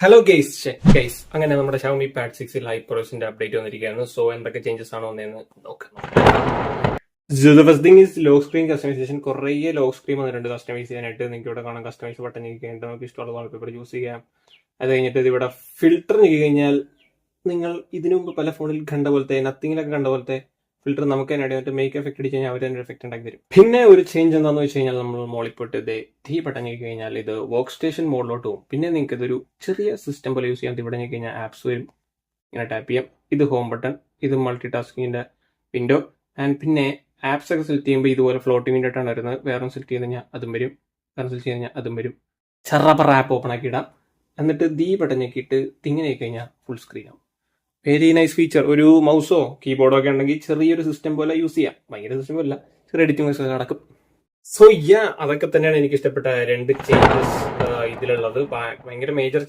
Hello guys അങ്ങനെ നമ്മുടെ Xiaomi pad 6 live പ്രോസിന്റെ അപ്ഡേറ്റ് വന്നിരിക്കുകയാണ്. സോ എന്തൊക്കെ ചേഞ്ചസ് ആണോ എന്ന് നോക്കാം. First thing is lock screen customization. കുറേ ലോക്ക് സ്ക്രീൻ വന്നിട്ടുണ്ട് കസ്റ്റമൈസ് ചെയ്യാനായിട്ട്. നിങ്ങൾക്ക് ഇവിടെ കാണാം കസ്റ്റമൈസ് ബട്ടൺ ഞെക്കി കഴിഞ്ഞിട്ട് നമുക്ക് ഇഷ്ടമുള്ള വാൾപേപ്പർ യൂസ് ചെയ്യാം. അത് കഴിഞ്ഞിട്ട് ഇത് ഇവിടെ ഫിൽറ്റർ ഞെക്കി കഴിഞ്ഞാൽ നിങ്ങൾ ഇതിനു മുമ്പ് പല ഫോണിൽ കണ്ട പോലത്തെ നത്തിങ്ങിലൊക്കെ കണ്ട പോലത്തെ ഫിൽറ്റർ നമുക്ക് തന്നെ അടിയായിട്ട് മേക്ക് എഫക്ട് അടിച്ച് കഴിഞ്ഞാൽ അവർ തന്നെ എഫക്ട് ഉണ്ടാക്കി തരും. പിന്നെ ഒരു ചേഞ്ച് എന്താണെന്ന് വെച്ച് കഴിഞ്ഞാൽ നമ്മൾ മോളിപ്പോട്ട് ഇത് തീ ബട്ടൺ ഞെക്കി കഴിഞ്ഞാൽ ഇത് വർക്ക് സ്റ്റേഷൻ മോഡിലോട്ട് പോകും. പിന്നെ നിങ്ങൾക്ക് ഇതൊരു ചെറിയ സിസ്റ്റം പോലെ യൂസ് ചെയ്യാം. ഇവിടെ ഞെക്കി കഴിഞ്ഞാൽ ആപ്സ് വരും, ഇങ്ങനെ ടാപ്പ് ചെയ്യാം. ഇത് ഹോം ബട്ടൺ, ഇത് മൾട്ടി ടാസ്കിങ്ങിന്റെ വിൻഡോ. ആൻഡ് പിന്നെ ആപ്സ് ഒക്കെ സെലക്ട് ചെയ്യുമ്പോൾ ഇതുപോലെ ഫ്ലോട്ടിംഗ് വിൻഡോ ആയിട്ടാണ് വരുന്നത്. വേറെ സെലക്ട് ചെയ്ത് കഴിഞ്ഞാൽ അതും വരും, വേറെ സെലക്ട് ചെയ്ത് കഴിഞ്ഞാൽ അതും വരും. ചെറപ്പറ ആപ്പ് ഓപ്പൺ ആക്കി ഇടാം. എന്നിട്ട് ദീ ബട്ടൺ ഞെക്കിയിട്ട് തിങ്ങനെ കഴിഞ്ഞാൽ ഫുൾ സ്ക്രീൻ ആവും. Very nice feature. ഒരു മൗസോ കീബോർഡോ ഒക്കെ ഉണ്ടെങ്കിൽ ചെറിയൊരു സിസ്റ്റം പോലെ യൂസ് ചെയ്യാം. ഭയങ്കര സിസ്റ്റം പോലെ ചെറിയ എഡിറ്റിംഗ് ഒക്കെ നടക്കും. സോ അതൊക്കെ തന്നെയാണ് എനിക്ക് ഇഷ്ടപ്പെട്ട രണ്ട് ചേഞ്ചസ് ഇതിലുള്ളത്. ഭയങ്കര മേജർ